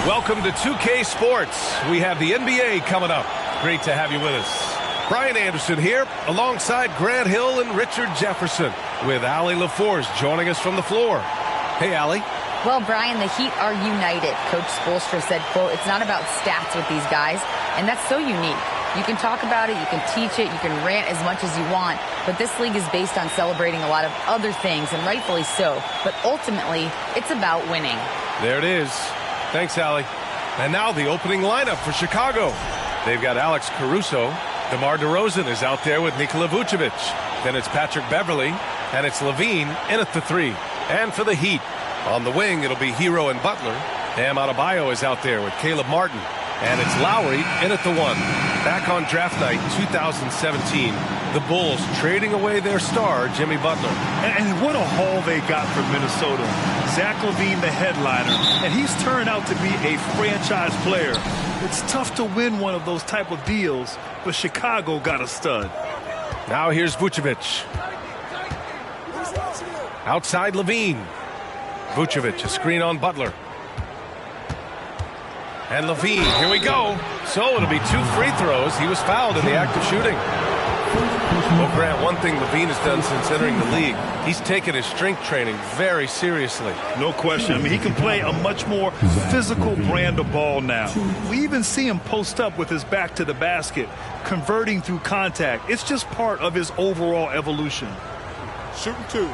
Welcome to 2K Sports. We have the NBA coming up. Great to have you with us. Brian Anderson here, alongside Grant Hill and Richard Jefferson, with Allie LaForce joining us from the floor. Hey, Allie. Well, Brian, the Heat are united. Coach Spoelstra said, quote, "It's not about stats with these guys," and that's so unique. You can talk about it, you can teach it, you can rant as much as you want, but this league is based on celebrating a lot of other things, and rightfully so. But ultimately, it's about winning. There it is. Thanks, Allie. And now the opening lineup for Chicago. They've got Alex Caruso. DeMar DeRozan is out there with Nikola Vucevic. Then it's Patrick Beverley, and it's Levine in at the 3. And for the Heat, on the wing, it'll be Hero and Butler. Bam Adebayo is out there with Caleb Martin. And it's Lowry in at the 1. Back on draft night 2017, the Bulls trading away their star, Jimmy Butler. And what a haul they got from Minnesota. Zach LaVine, the headliner, and he's turned out to be a franchise player. It's tough to win one of those type of deals, but Chicago got a stud. Now here's Vucevic. Outside Levine. Vucevic, a screen on Butler. And Levine, here we go. So it'll be 2 free throws. He was fouled in the act of shooting. Well, Grant, one thing Levine has done since entering the league, he's taken his strength training very seriously. No question. I mean, he can play a much more physical brand of ball now. We even see him post up with his back to the basket, converting through contact. It's just part of his overall evolution. Shooting 2.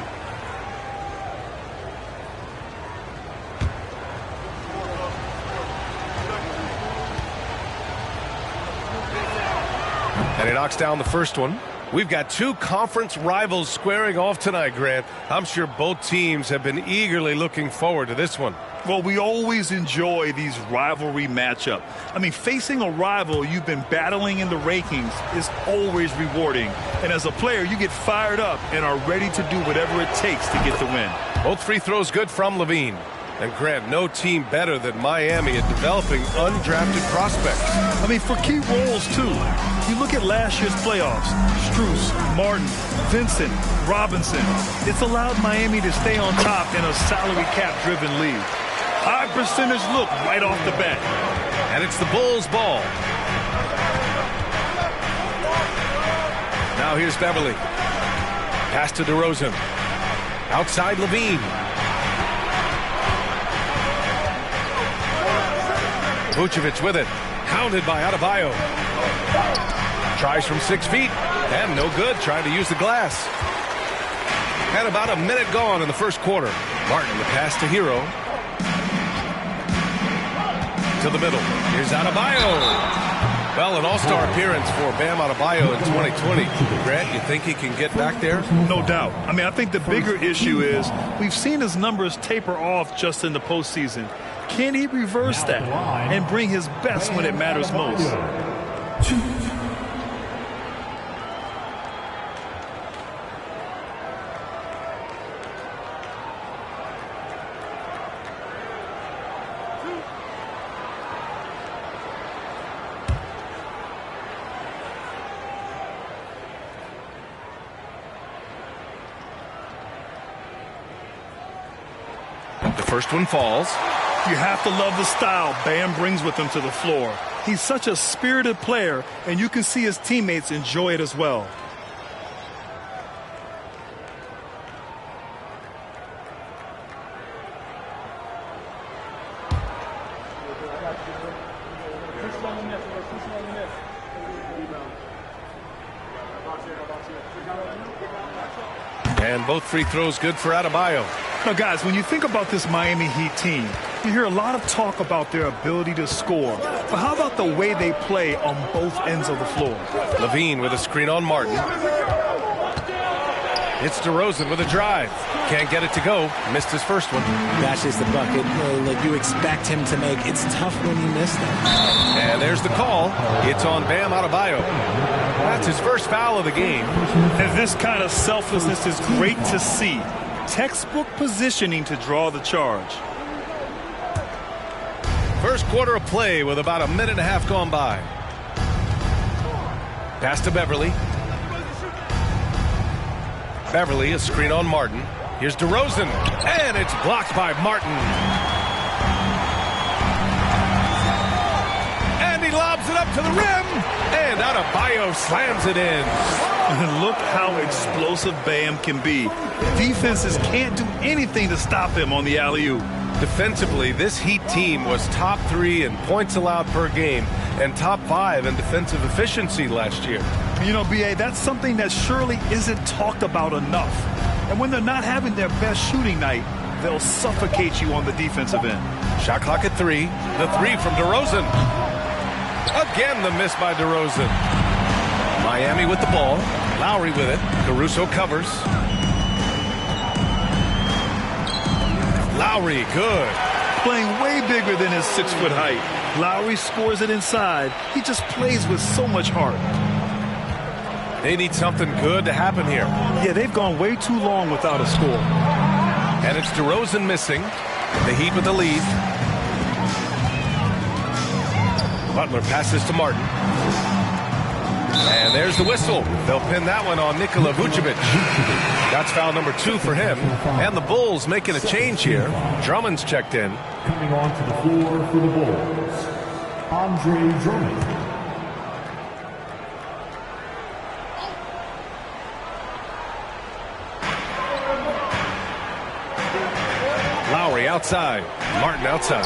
And he knocks down the first one. We've got 2 conference rivals squaring off tonight, Grant. I'm sure both teams have been eagerly looking forward to this one. Well, we always enjoy these rivalry matchups. I mean, facing a rival you've been battling in the rankings is always rewarding. And as a player, you get fired up and are ready to do whatever it takes to get the win. Both free throws good from Levine. And Grant, no team better than Miami at developing undrafted prospects. I mean, for key roles, too. You look at last year's playoffs, Strus, Martin, Vincent, Robinson. It's allowed Miami to stay on top in a salary cap-driven league. High percentage look right off the bat. And it's the Bulls' ball. Now here's Beverley. Pass to DeRozan. Outside Levine. Vucevic with it. Hounded by Adebayo. Tries from 6 feet. And no good. Trying to use the glass. And about a minute gone in the first quarter. Martin, the pass to Hero. To the middle. Here's Adebayo. Well, an all-star appearance for Bam Adebayo in 2020. Grant, you think he can get back there? No doubt. I mean, I think the bigger issue is we've seen his numbers taper off just in the postseason. Can he reverse that and bring his best when it matters most? The first one falls. You have to love the style Bam brings with him to the floor. He's such a spirited player, and you can see his teammates enjoy it as well. And both free throws good for Adebayo. Now, guys, when you think about this Miami Heat team, you hear a lot of talk about their ability to score. But how about the way they play on both ends of the floor? Levine with a screen on Martin. It's DeRozan with a drive. Can't get it to go. Missed his first one. Bashes the bucket like you expect him to make. It's tough when you miss that. And there's the call. It's on Bam Adebayo. That's his first foul of the game. And this kind of selflessness is great to see. Textbook positioning to draw the charge. First quarter of play with about a minute and a half gone by. Pass to Beverley. Beverley, a screen on Martin. Here's DeRozan, and it's blocked by Martin. to the rim, and Adebayo slams it in. Look how explosive Bam can be. Defenses can't do anything to stop him on the alley-oop. Defensively, this Heat team was top 3 in points allowed per game and top 5 in defensive efficiency last year. You know, B.A., that's something that surely isn't talked about enough. And when they're not having their best shooting night, they'll suffocate you on the defensive end. Shot clock at 3. The 3 from DeRozan. Again, the miss by DeRozan. Miami with the ball. Lowry with it. Caruso covers. Lowry, good. Playing way bigger than his 6-foot height. Lowry scores it inside. He just plays with so much heart. They need something good to happen here. Yeah, they've gone way too long without a score. And it's DeRozan missing. The Heat with the lead. Butler passes to Martin. And there's the whistle. They'll pin that one on Nikola Vucevic. That's foul number 2 for him. And the Bulls making a change here. Drummond's checked in. Coming onto the floor for the Bulls, Andre Drummond. Lowry outside. Martin outside.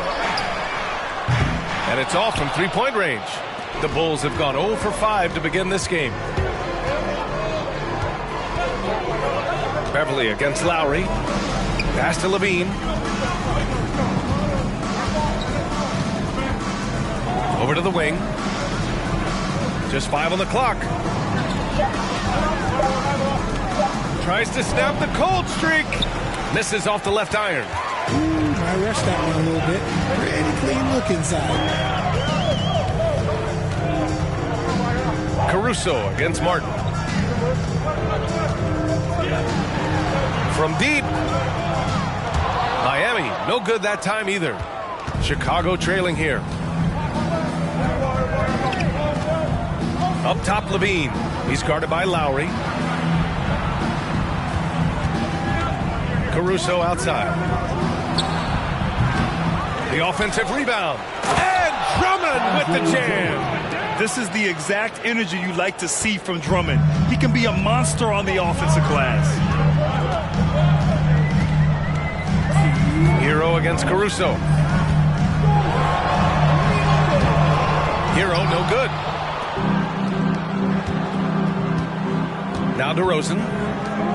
And it's off from three-point range. The Bulls have gone 0 for 5 to begin this game. Beverly against Lowry. Pass to Levine. Over to the wing. Just 5 on the clock. Tries to snap the cold streak. Misses off the left iron. Ooh, I rushed that one a little bit. Pretty clean look inside. Caruso against Martin. From deep. Miami, no good that time either. Chicago trailing here. Up top, Levine. He's guarded by Lowry. Caruso outside. The offensive rebound. And Drummond with the jam. This is the exact energy you like to see from Drummond. He can be a monster on the offensive glass. Hero against Caruso. Hero, no good. Now DeRozan.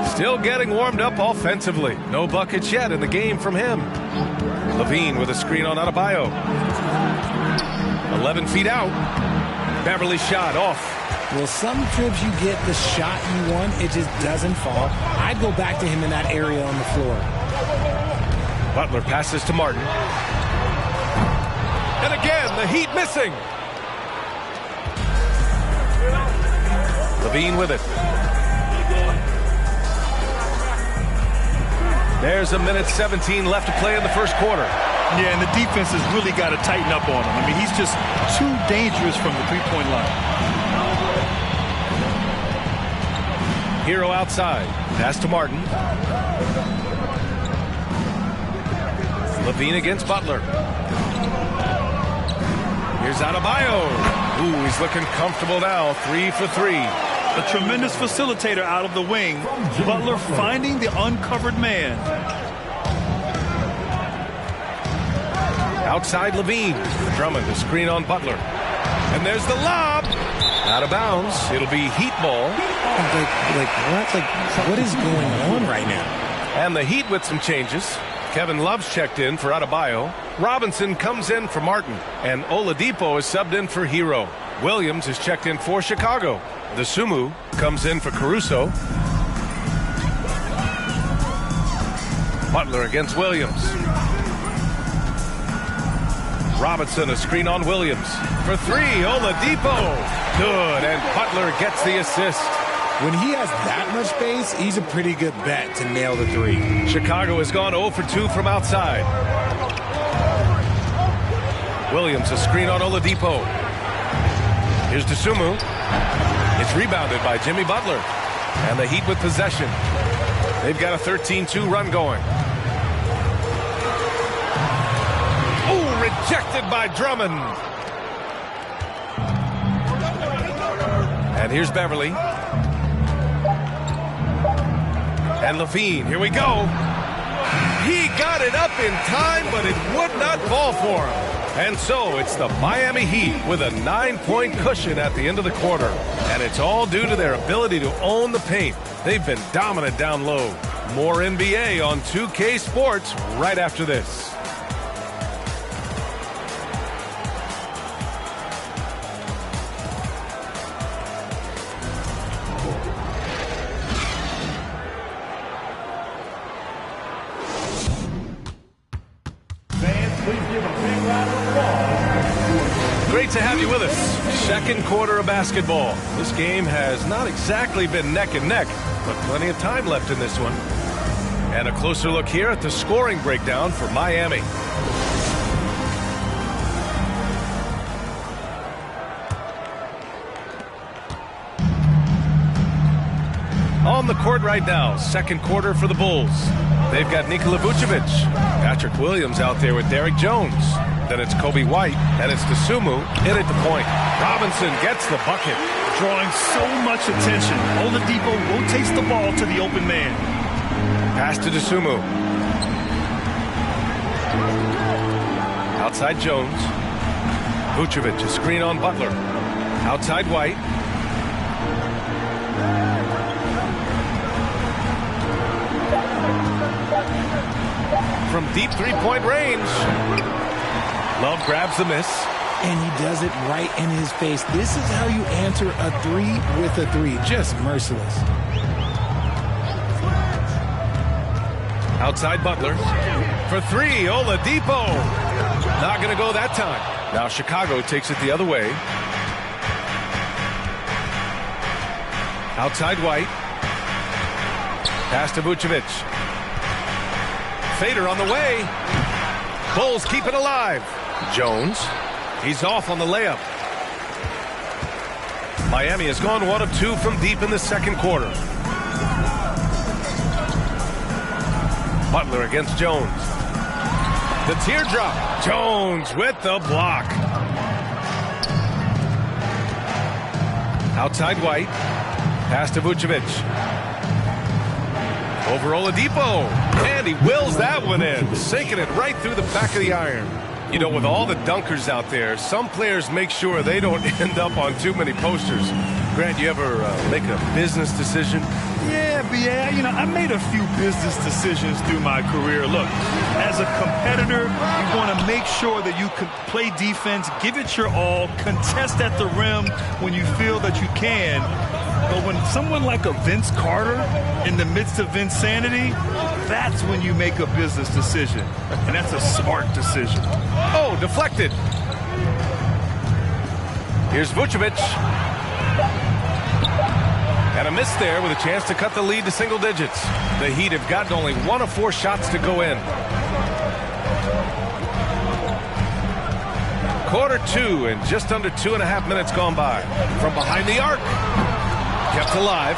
Still getting warmed up offensively. No buckets yet in the game from him. Levine with a screen on Adebayo. 11 feet out. Beverly shot off. Well, some trips you get the shot you want, it just doesn't fall. I'd go back to him in that area on the floor. Butler passes to Martin. And again, the Heat missing. Levine with it. There's a minute 17 left to play in the first quarter. Yeah, and the defense has really got to tighten up on him. I mean, he's just too dangerous from the three-point line. Hero outside. Pass to Martin. Levine against Butler. Here's Adebayo. Ooh, he's looking comfortable now. 3 for 3. A tremendous facilitator out of the wing. Butler finding the uncovered man. Outside Levine. Drummond, the screen on Butler. And there's the lob. Out of bounds. It'll be Heat ball. What is going on right now? And the Heat with some changes. Kevin Love's checked in for Adebayo. Robinson comes in for Martin. And Oladipo is subbed in for Hero. Williams is checked in for Chicago. The Sumu comes in for Caruso. Butler against Williams. Robinson, a screen on Williams. For 3, Oladipo. Good, and Butler gets the assist. When he has that much space, he's a pretty good bet to nail the 3. Chicago has gone 0 for 2 from outside. Williams, a screen on Oladipo. Here's DeSumo. It's rebounded by Jimmy Butler. And the Heat with possession. They've got a 13-2 run going. Oh, rejected by Drummond. And here's Beverly. And Levine, here we go. He got it up in time, but it would not fall for him. And so it's the Miami Heat with a 9-point cushion at the end of the quarter. And it's all due to their ability to own the paint. They've been dominant down low. More NBA on 2K Sports right after this. Great to have you with us. Second quarter of basketball. This game has not exactly been neck and neck, but plenty of time left in this one. And a closer look here at the scoring breakdown for Miami. On the court right now, second quarter for the Bulls. They've got Nikola Vucevic. Patrick Williams out there with Derrick Jones. Then it's Kobe White, and it's Dosunmu in at the point. Robinson gets the bucket. Drawing so much attention. Oladipo rotates the ball to the open man. Pass to Dosunmu. Outside Jones. Vucevic, a screen on Butler. Outside White. From deep three-point range. Love grabs the miss. And he does it right in his face. This is how you answer a three with a three. Just merciless. Outside Butler. For three, Oladipo. Not going to go that time. Now Chicago takes it the other way. Outside White. Pass to Vucevic. Fader on the way. Bulls keep it alive. Jones. He's off on the layup. Miami has gone 1 of 2 from deep in the second quarter. Butler against Jones. The teardrop. Jones with the block. Outside White. Pass to Vucevic. Over Oladipo. And he wills that one in. Sinking it right through the back of the iron. You know, with all the dunkers out there, some players make sure they don't end up on too many posters. Grant, you ever make a business decision? Yeah, you know, I made a few business decisions through my career. Look, as a competitor, you want to make sure that you can play defense, give it your all, contest at the rim when you feel that you can. But when someone like a Vince Carter in the midst of insanity, that's when you make a business decision. And that's a smart decision. Oh, deflected. Here's Vucevic. And a miss there with a chance to cut the lead to single digits. The Heat have gotten only 1 of 4 shots to go in. Quarter 2 and just under 2.5 minutes gone by. From behind the arc. Kept alive.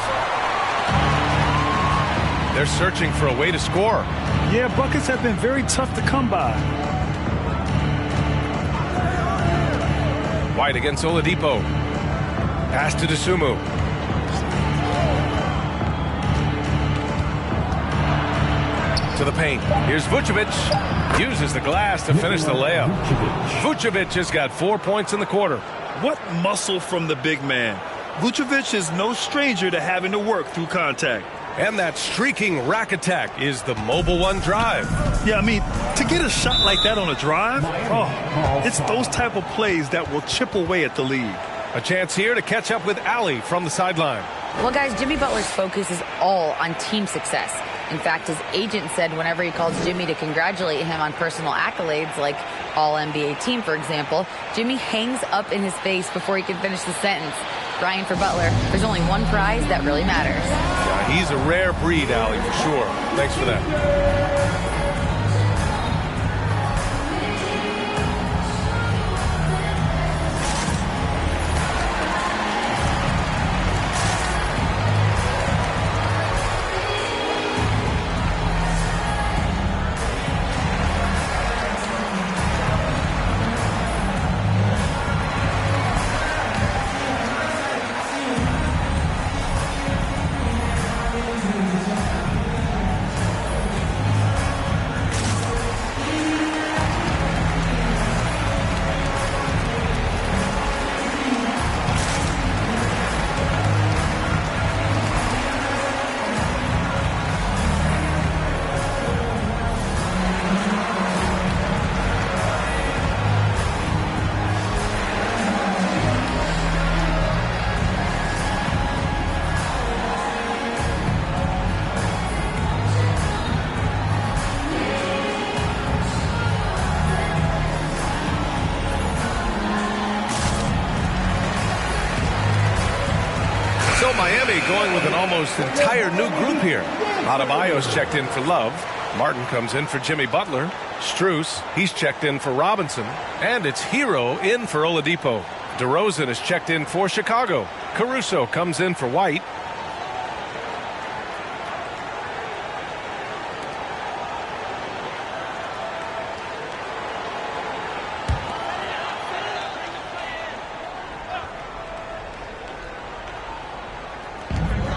They're searching for a way to score. Yeah, buckets have been very tough to come by. White against Oladipo. Pass to Dosunmu. To the paint. Here's Vucevic. Uses the glass to finish the layup. Vucevic has got 4 points in the quarter. What muscle from the big man. Vucevic is no stranger to having to work through contact. And that streaking rack attack is the Mobile One drive. Yeah, I mean, to get a shot like that on a drive, it's those type of plays that will chip away at the lead. A chance here to catch up with Allie from the sideline. Well, guys, Jimmy Butler's focus is all on team success. In fact, his agent said whenever he calls Jimmy to congratulate him on personal accolades, like All-NBA team, for example, Jimmy hangs up in his face before he can finish the sentence. Ryan, for Butler, there's only one prize that really matters. Yeah, he's a rare breed, Allie, for sure. Thanks for that. Miami going with an almost entire new group here. Adebayo's checked in for Love. Martin comes in for Jimmy Butler. Strus, he's checked in for Robinson. And it's Hero in for Oladipo. DeRozan is checked in for Chicago. Caruso comes in for White.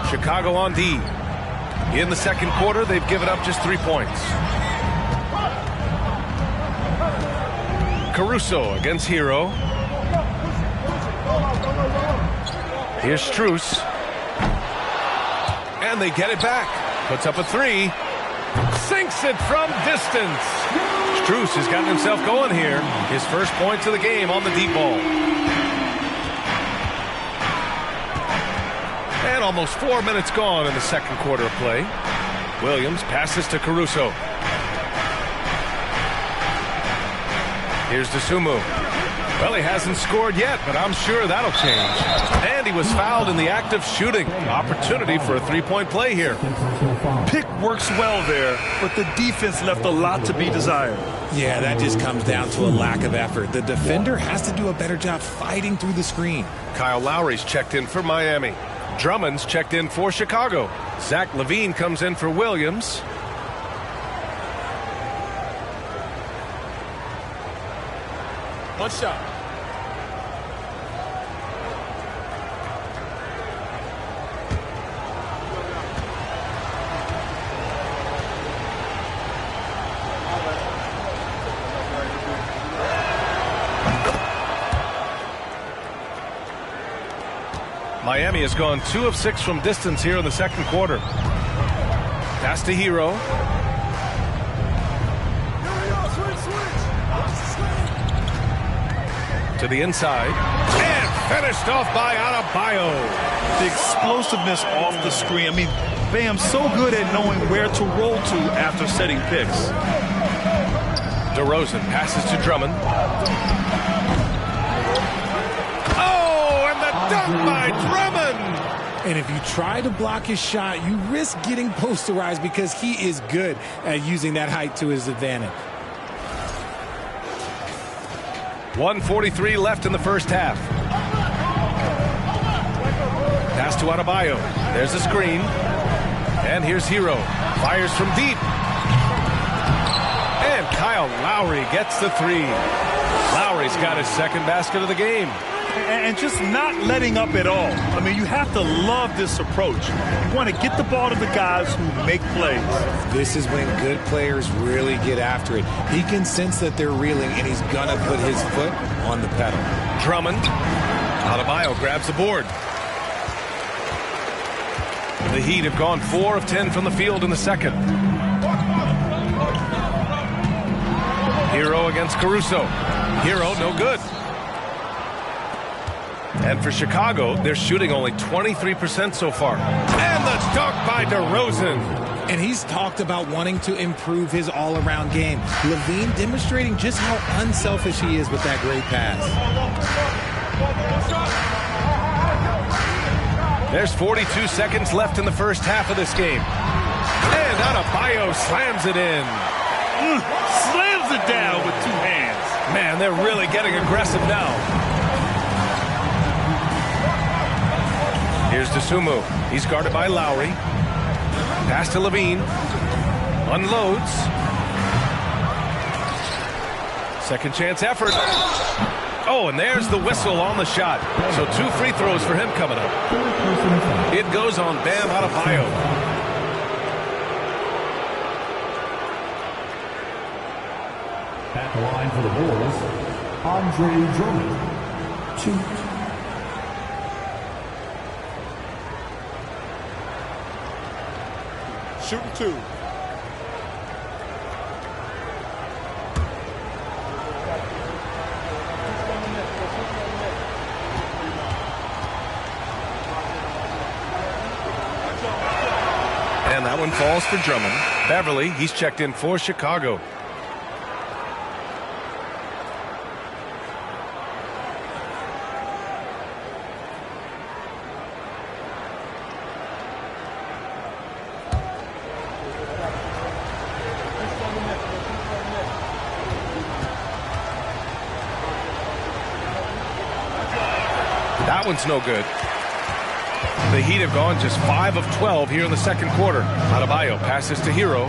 Chicago on D. In the second quarter, they've given up just 3 points. Caruso against Hero. Here's Strus. And they get it back. Puts up a 3. Sinks it from distance. Strus has gotten himself going here. His first points of the game on the deep ball. And almost 4 minutes gone in the second quarter of play. Williams passes to Caruso. Here's Dosunmu. Well, he hasn't scored yet, but I'm sure that'll change. And he was fouled in the act of shooting. Opportunity for a three-point play here. Pick works well there, but the defense left a lot to be desired. Yeah, that just comes down to a lack of effort. The defender has to do a better job fighting through the screen. Kyle Lowry's checked in for Miami. Drummond's checked in for Chicago. Zach LaVine comes in for Williams. One shot. Miami has gone 2 of 6 from distance here in the second quarter. Pass to Hero. To the inside. And finished off by Adebayo. The explosiveness off the screen. I mean, Bam's so good at knowing where to roll to after setting picks. DeRozan passes to Drummond. Oh, and the dunk by Drummond. And if you try to block his shot, you risk getting posterized because he is good at using that height to his advantage. 1:43 left in the first half. Pass to Adebayo. There's a screen. And here's Hero. Fires from deep. And Kyle Lowry gets the 3. Lowry's got his second basket of the game. And just not letting up at all. I mean, you have to love this approach. You want to get the ball to the guys who make plays. This is when good players really get after it. He can sense that they're reeling, and he's going to put his foot on the pedal. Drummond. Adebayo grabs the board. The Heat have gone 4 of 10 from the field in the second. Hero against Caruso. Hero, no good. And for Chicago, they're shooting only 23% so far. And the dunk by DeRozan. And he's talked about wanting to improve his all-around game. LaVine demonstrating just how unselfish he is with that great pass. There's 42 seconds left in the first half of this game. And Adebayo slams it in. Slams it down with 2 hands. Man, they're really getting aggressive now. Here's Dosunmu. He's guarded by Lowry. Pass to LaVine. Unloads. Second chance effort. Oh, and there's the whistle on the shot. So 2 free throws for him coming up. It goes on Bam Adebayo. At the line for the Bulls, Andre Drummond. 2. Shooting 2. And that one falls for Drummond. Beverly, he's checked in for Chicago. That one's no good. The Heat have gone just 5 of 12 here in the second quarter. Adebayo passes to Hero.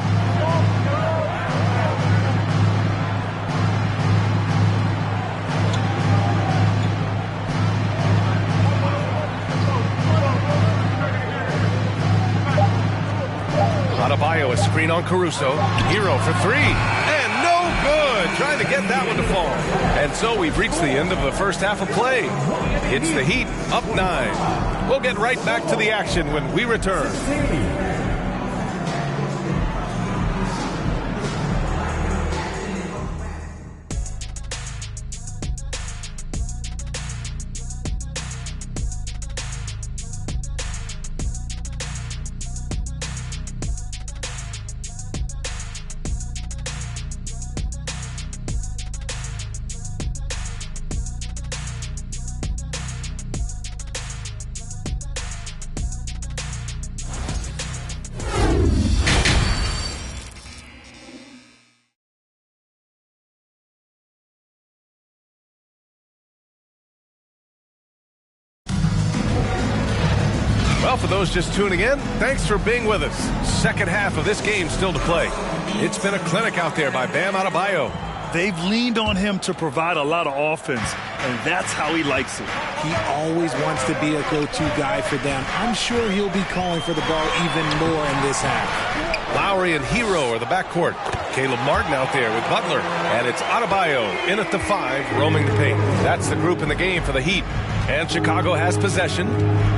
Adebayo, a screen on Caruso. Hero for three. And no good. Trying to get that one to fall. And so we've reached the end of the first half of play. It's the Heat up 9. We'll get right back to the action when we return. Well, for those just tuning in, thanks for being with us. Second half of this game still to play. It's been a clinic out there by Bam Adebayo. They've leaned on him to provide a lot of offense, and that's how he likes it. He always wants to be a go-to guy for them. I'm sure he'll be calling for the ball even more in this half. Lowry and Hero are the backcourt. Caleb Martin out there with Butler. And it's Adebayo in at the 5, roaming the paint. That's the group in the game for the Heat. And Chicago has possession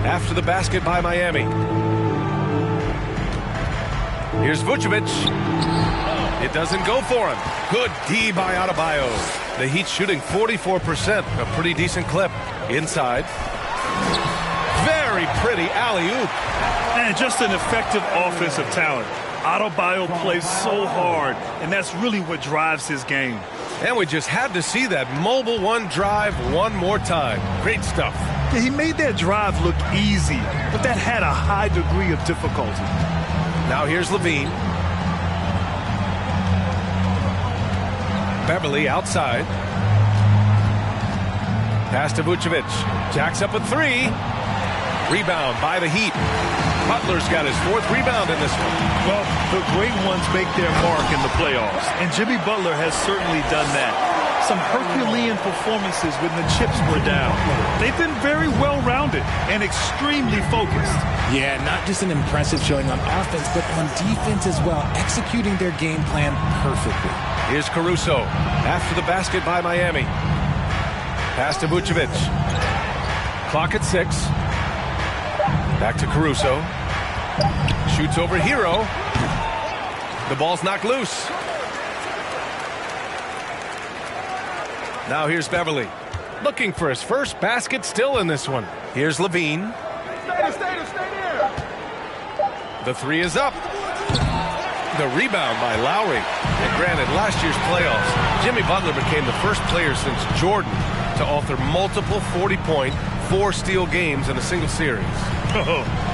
after the basket by Miami. Here's Vucevic. It doesn't go for him. Good D by Adebayo. The Heat shooting 44%, a pretty decent clip. Inside. Very pretty alley-oop. And just an effective offensive talent. Adebayo plays so hard, and that's really what drives his game. And we just had to see that mobile one drive one more time. Great stuff. Yeah, he made that drive look easy, but that had a high degree of difficulty. Now here's Levine. Beverly outside. Pass to Vucevic. Jacks up a 3. Rebound by the Heat. Butler's got his 4th rebound in this one. Well, the great ones make their mark in the playoffs, and Jimmy Butler has certainly done that. Some Herculean performances when the chips were down. They've been very well-rounded and extremely focused. Yeah, not just an impressive showing on offense, but on defense as well, executing their game plan perfectly. Here's Caruso after the basket by Miami. Pass to Vucevic. Clock at 6. Back to Caruso. Shoots over Hero. The ball's knocked loose. Now here's Beverly. Looking for his first basket still in this one. Here's Levine. The 3 is up. The rebound by Lowry. And granted, last year's playoffs, Jimmy Butler became the first player since Jordan to author multiple 40-point, 4-steal games in a single series.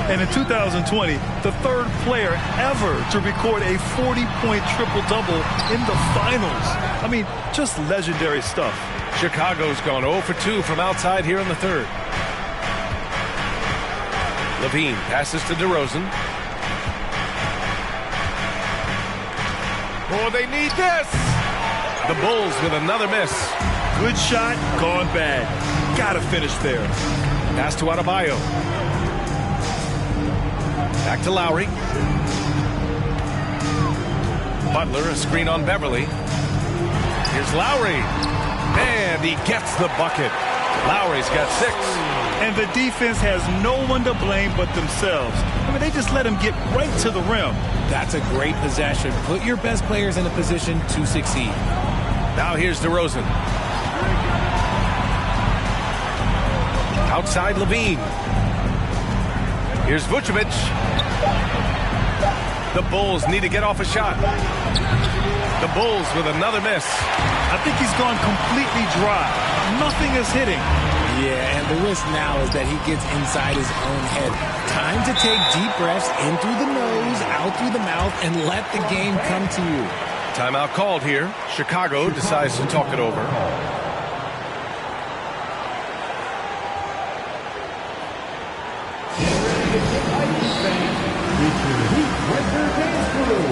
And in 2020, the 3rd player ever to record a 40-point triple-double in the finals. I mean, just legendary stuff. Chicago's gone 0 for 2 from outside here in the 3rd. Levine passes to DeRozan. Oh, they need this! The Bulls with another miss. Good shot, gone bad. Gotta finish there. Pass to Adebayo. Back to Lowry. Butler, a screen on Beverly. Here's Lowry. And he gets the bucket. Lowry's got 6. And the defense has no one to blame but themselves. I mean, they just let him get right to the rim. That's a great possession. Put your best players in a position to succeed. Now here's DeRozan. Outside Levine. Here's Vucevic. The Bulls need to get off a shot. The Bulls with another miss. I think he's gone completely dry. Nothing is hitting. Yeah, and the risk now is that he gets inside his own head. Time to take deep breaths in through the nose, out through the mouth, and let the game come to you. Timeout called here. Chicago decides to talk it over. Vikings fans, it's your Heat Winter Dance Crew.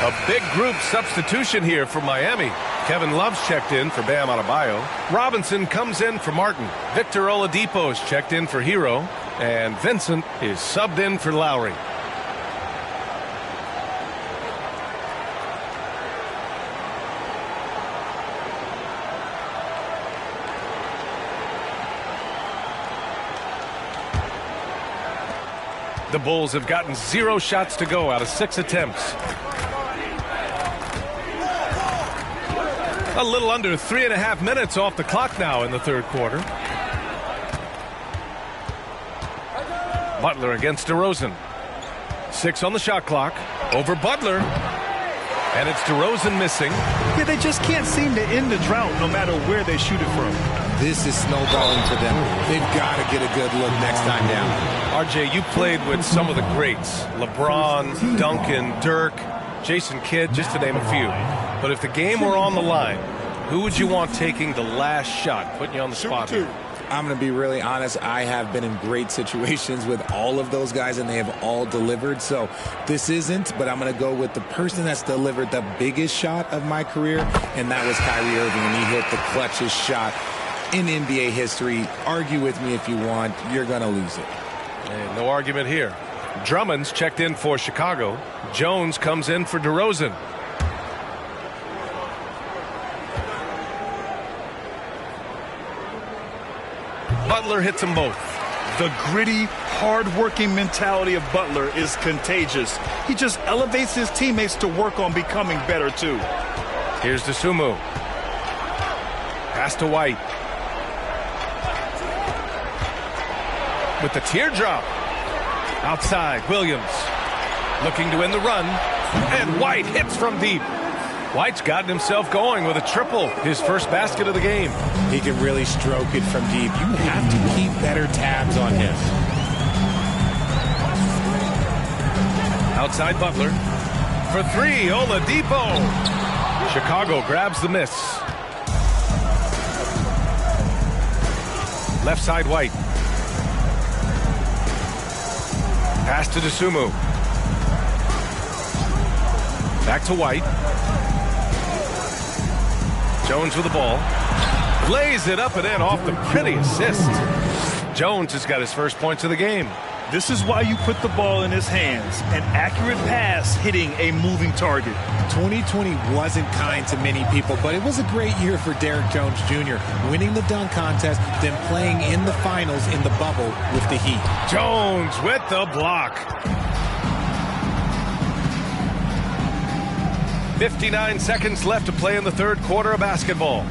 A big group substitution here for Miami. Kevin Love's checked in for Bam Adebayo. Robinson comes in for Martin. Victor Oladipo's checked in for Hero. And Vincent is subbed in for Lowry. The Bulls have gotten 0 shots to go out of 6 attempts. A little under 3.5 minutes off the clock now in the third quarter. Butler against DeRozan. 6 on the shot clock. Over Butler. And it's DeRozan missing. Yeah, they just can't seem to end the drought no matter where they shoot it from. This is snowballing for them. They've got to get a good look next time down. RJ, you played with some of the greats. LeBron, Duncan, Dirk, Jason Kidd, just to name a few. But if the game were on the line, who would you want taking the last shot? Putting you on the spot here. I'm going to be really honest. I have been in great situations with all of those guys, and they have all delivered. So this isn't, but I'm going to go with the person that's delivered the biggest shot of my career, and that was Kyrie Irving, and he hit the clutchest shot in NBA history. Argue with me if you want. You're going to lose it. And no argument here. Drummond's checked in for Chicago. Jones comes in for DeRozan. Butler hits them both. The gritty, hard-working mentality of Butler is contagious. He just elevates his teammates to work on becoming better, too. Here's Dosunmu. Pass to White. With the teardrop. Outside, Williams. Looking to end the run. And White hits from deep. White's gotten himself going with a triple, his first basket of the game. He can really stroke it from deep. You have to keep better tabs on him. Outside Butler. For 3, Oladipo. Chicago grabs the miss. Left side White. Pass to Dosunmu. Back to White. Jones with the ball. Lays it up and in off the pretty assist. Jones has got his first points of the game. This is why you put the ball in his hands. An accurate pass hitting a moving target. 2020 wasn't kind to many people, but it was a great year for Derrick Jones Jr. Winning the dunk contest, then playing in the finals in the bubble with the Heat. Jones with the block. 59 seconds left to play in the third quarter of basketball.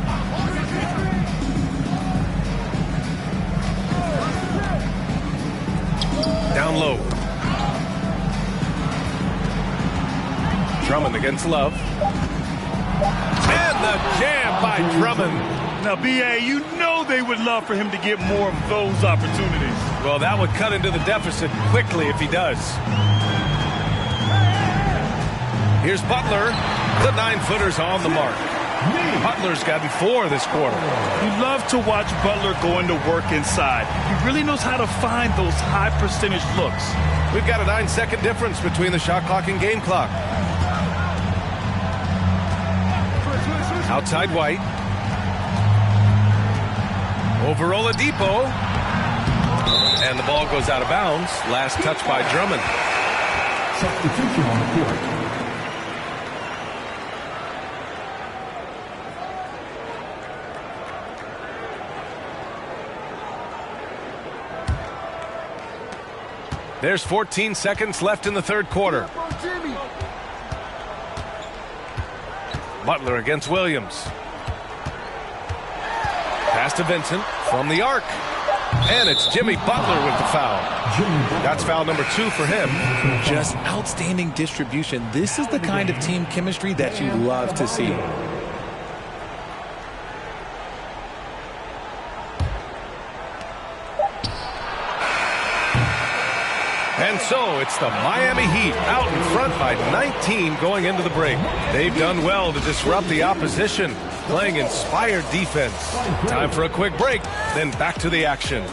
Down low. Drummond against Love. And the jam by Drummond. Now, B.A., you know they would love for him to get more of those opportunities. Well, that would cut into the deficit quickly if he does. Here's Butler. The 9-footer's on the mark. Butler's gotten 4 this quarter. You love to watch Butler going to work inside. He really knows how to find those high percentage looks. We've got a 9-second difference between the shot clock and game clock. Outside White. Over Oladipo. And the ball goes out of bounds. Last touch by Drummond. Substitution on the court. There's 14 seconds left in the third quarter. Butler against Williams. Pass to Vincent from the arc. And it's Jimmy Butler with the foul. That's foul number 2 for him. Just outstanding distribution. This is the kind of team chemistry that you love to see. And so it's the Miami Heat out in front by 19 going into the break. They've done well to disrupt the opposition, playing inspired defense. Time for a quick break, then back to the action.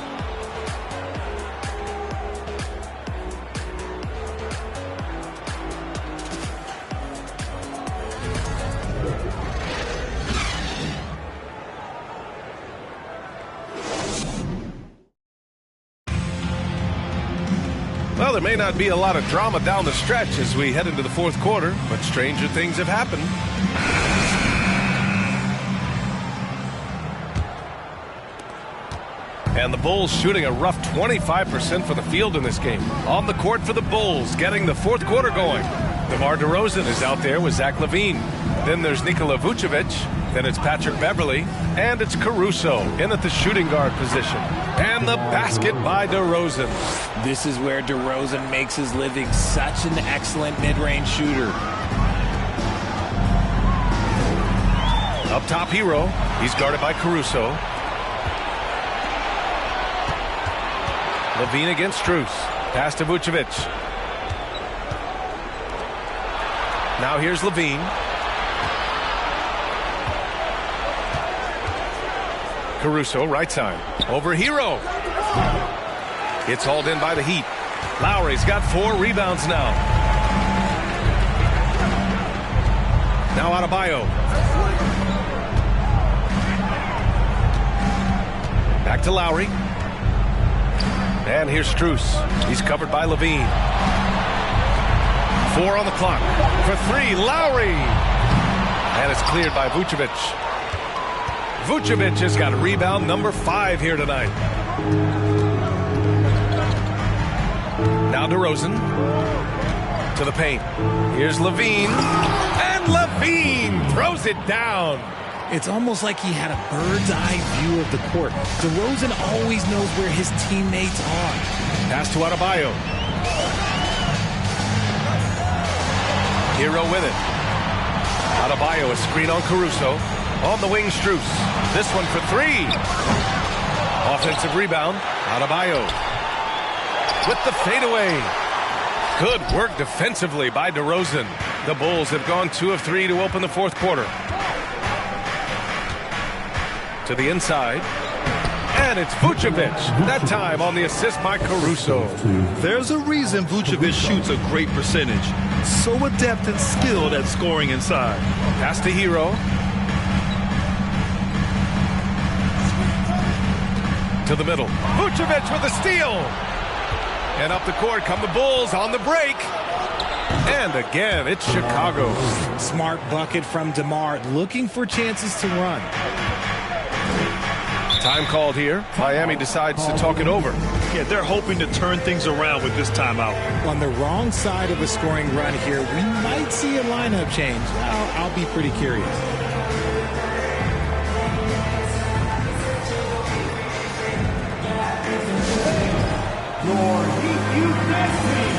Well, there may not be a lot of drama down the stretch as we head into the fourth quarter, but stranger things have happened. And the Bulls shooting a rough 25% for the field in this game. On the court for the Bulls, getting the fourth quarter going. DeMar DeRozan is out there with Zach LaVine. Then there's Nikola Vucevic. Then it's Patrick Beverley. And it's Caruso in at the shooting guard position. And the basket by DeRozan. This is where DeRozan makes his living. Such an excellent mid-range shooter. Up top, Hero. He's guarded by Caruso. LaVine against Strus. Pass to Vucevic. Now here's LaVine. Caruso, right side. Over Hero. It's hauled in by the Heat. Lowry's got 4 rebounds now. Now Adebayo. Back to Lowry. And here's Strus. He's covered by LaVine. 4 on the clock. For 3, Lowry. And it's cleared by Vucevic. Vucevic has got rebound number 5 here tonight. Now DeRozan to the paint. Here's LaVine. And LaVine throws it down. It's almost like he had a bird's eye view of the court. DeRozan always knows where his teammates are. Pass to Adebayo. Hero with it. Adebayo, a screen on Caruso. On the wing, Strus. This one for 3. Offensive rebound. Adebayo. With the fadeaway. Good work defensively by DeRozan. The Bulls have gone 2 of 3 to open the fourth quarter. To the inside. And it's Vucevic. That time on the assist by Caruso. There's a reason Vucevic shoots a great percentage. So adept and skilled at scoring inside. Pass to Hero. To the middle. Vucevic with a steal. And up the court come the Bulls on the break. And again, it's Chicago. Smart bucket from DeMar, looking for chances to run. Time called here. Miami decides to talk it over. Yeah, they're hoping to turn things around with this timeout. On the wrong side of a scoring run here, we might see a lineup change. I'll be pretty curious. Your Heat Youth Next Team.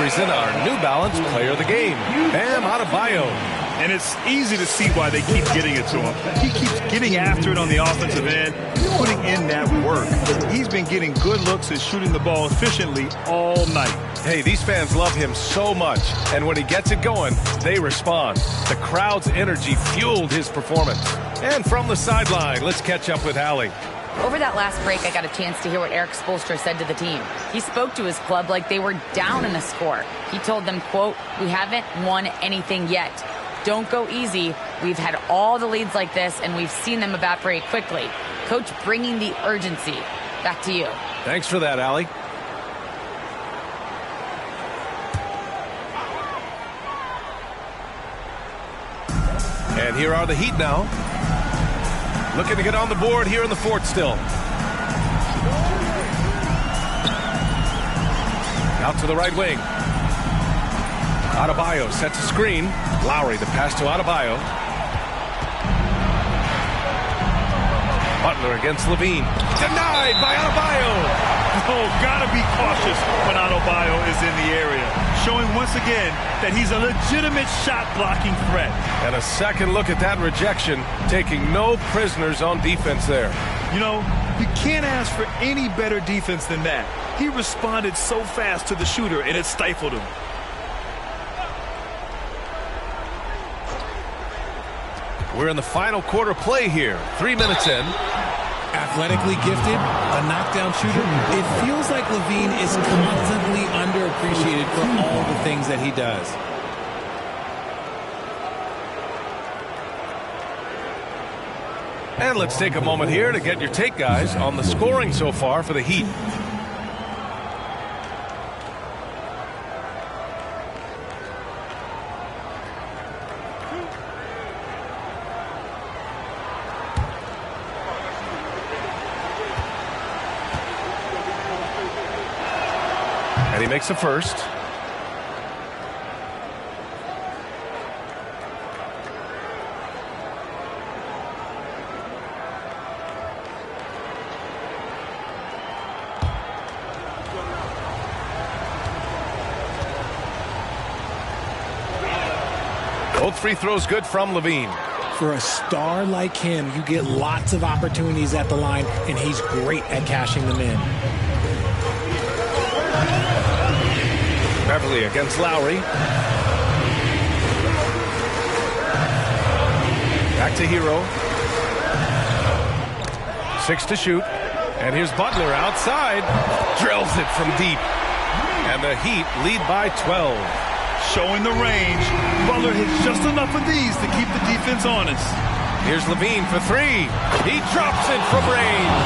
present our New Balance Player of the Game, Bam Adebayo. And it's easy to see why they keep getting it to him. He keeps getting after it on the offensive end, putting in that work. He's been getting good looks and shooting the ball efficiently all night. Hey, these fans love him so much, and when he gets it going, they respond. The crowd's energy fueled his performance. And from the sideline, let's catch up with Allie. Over that last break, I got a chance to hear what Erik Spoelstra said to the team. He spoke to his club like they were down in the score. He told them, quote, "We haven't won anything yet. Don't go easy. We've had all the leads like this, and we've seen them evaporate quickly." Coach bringing the urgency. Back to you. Thanks for that, Allie. And here are the Heat now. Looking to get on the board here in the fourth still. Out to the right wing. Adebayo sets a screen. Lowry, the pass to Adebayo. Butler against Levine. Denied by Adebayo. Oh, gotta be cautious when Adebayo is in the area. Showing once again that he's a legitimate shot-blocking threat. And a second look at that rejection, taking no prisoners on defense there. You know, you can't ask for any better defense than that. He responded so fast to the shooter, and it stifled him. We're in the final quarter play here. 3 minutes in. Athletically gifted, a knockdown shooter. It feels like Levine is constantly underappreciated for all the things that he does. And let's take a moment here to get your take, guys, on the scoring so far for the Heat. And he makes a first. Both free throws good from Levine. For a star like him, you get lots of opportunities at the line, and he's great at cashing them in. Beverly against Lowry. Back to Hero. 6 to shoot. And here's Butler outside. Drills it from deep. And the Heat lead by 12. Showing the range. Butler hits just enough of these to keep the defense honest. Here's Levine for 3. He drops it from range.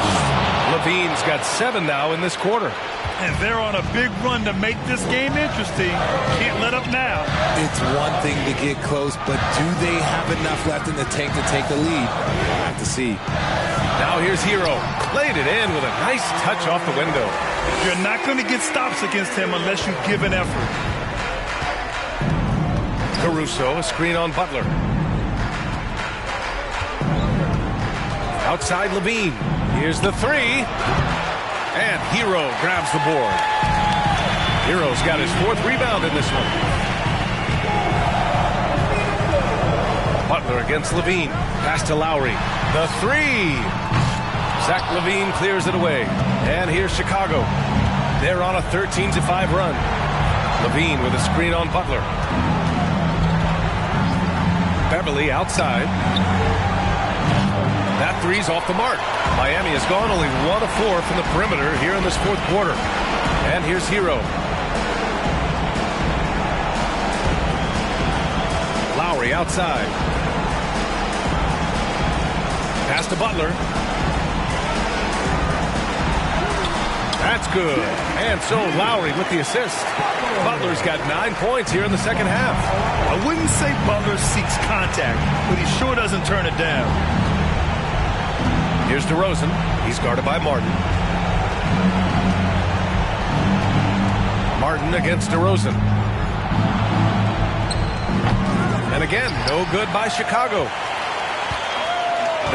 Levine's got 7 now in this quarter. And they're on a big run to make this game interesting. Can't let up now. It's one thing to get close, but do they have enough left in the tank to take the lead? We'll have to see. Now here's Hero. Laid it in with a nice touch off the window. You're not going to get stops against him unless you give an effort. Caruso, a screen on Butler. Outside Levine. Here's the 3. And Hero grabs the board. Hero's got his 4th rebound in this one. Butler against Levine. Pass to Lowry. The 3. Zach Levine clears it away. And here's Chicago. They're on a 13-5 run. Levine with a screen on Butler. Beverly outside. That 3's off the mark. Miami has gone only 1 of 4 from the perimeter here in this 4th quarter. And here's Hero. Lowry outside. Pass to Butler. That's good. And so Lowry with the assist. Butler's got 9 points here in the second half. I wouldn't say Butler seeks contact, but he sure doesn't turn it down. Here's DeRozan. He's guarded by Martin. Martin against DeRozan. And again, no good by Chicago.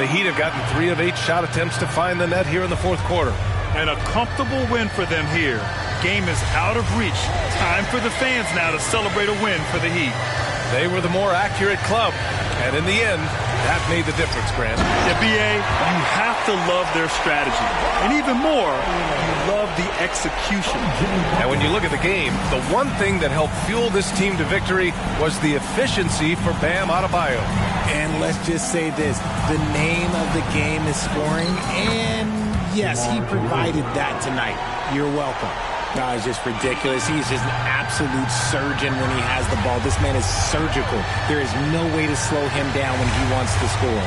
The Heat have gotten 3 of 8 shot attempts to find the net here in the 4th quarter. And a comfortable win for them here. game is out of reach. Time for the fans now to celebrate a win for the Heat. They were the more accurate club, and in the end, that made the difference, Grant. Yeah, B.A., you have to love their strategy. And even more, you love the execution. And when you look at the game, the one thing that helped fuel this team to victory was the efficiency for Bam Adebayo. And let's just say this, the name of the game is scoring, and yes, he provided that tonight. You're welcome. No, it's just ridiculous. He's just an absolute surgeon when he has the ball. This man is surgical. There is no way to slow him down when he wants to score.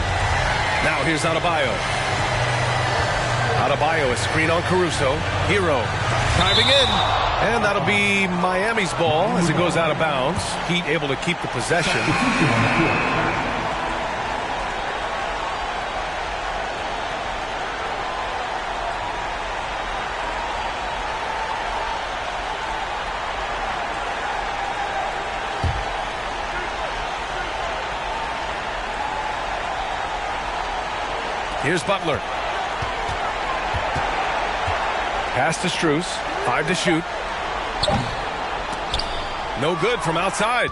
Now here's Adebayo. Adebayo, a screen on Caruso. Hero driving in. And that'll be Miami's ball as it goes out of bounds. Heat able to keep the possession. Here's Butler. Pass to Strus. 5 to shoot. No good from outside.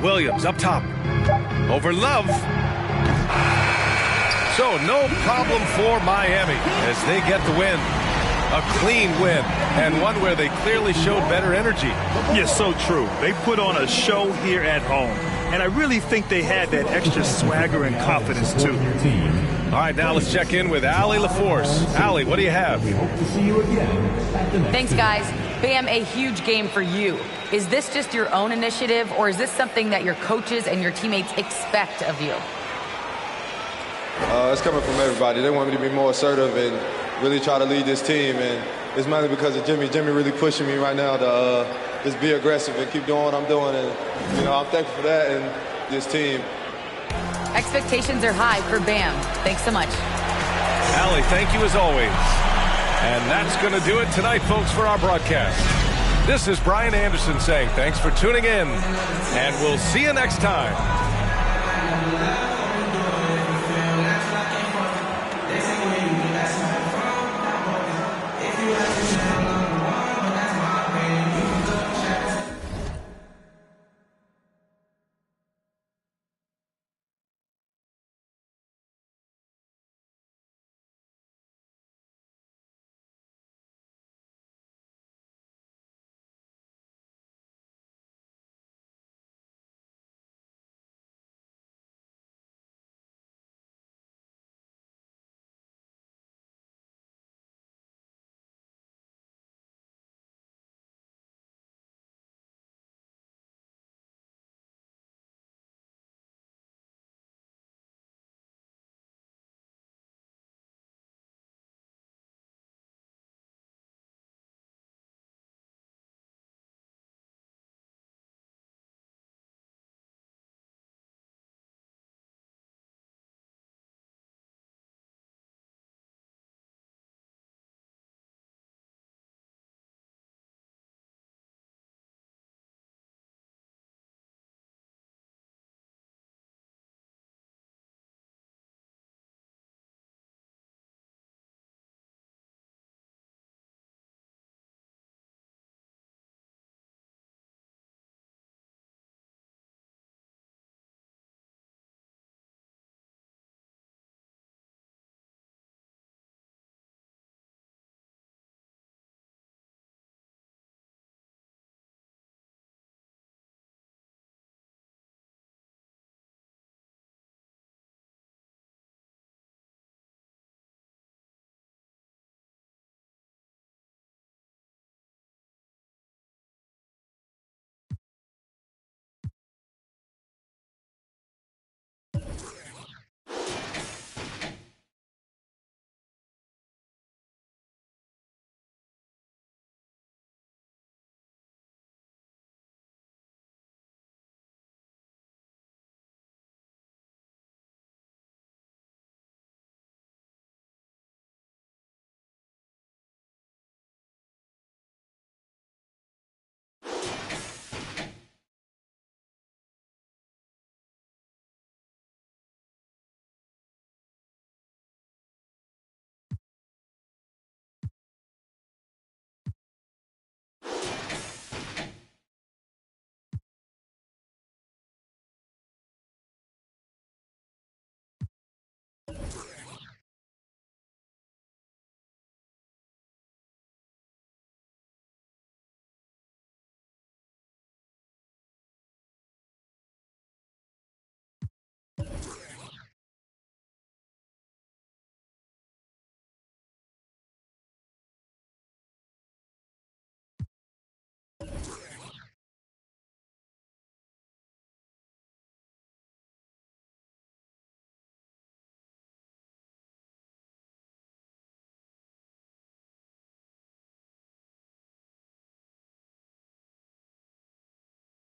Williams up top. Over Love. So no problem for Miami as they get the win. A clean win, and one where they clearly showed better energy. Yes, so true. They put on a show here at home. And I really think they had that extra swagger and confidence, too. All right, now let's check in with Allie LaForce. Allie, what do you have? Thanks, guys. Bam, a huge game for you. Is this just your own initiative, or is this something that your coaches and your teammates expect of you? It's coming from everybody. They want me to be more assertive and really try to lead this team. And it's mainly because of Jimmy. Jimmy really pushing me right now to just be aggressive and keep doing what I'm doing. And, you know, I'm thankful for that and this team. Expectations are high for Bam. Thanks so much. Allie, thank you as always. And that's going to do it tonight, folks, for our broadcast. This is Brian Anderson saying thanks for tuning in, and we'll see you next time.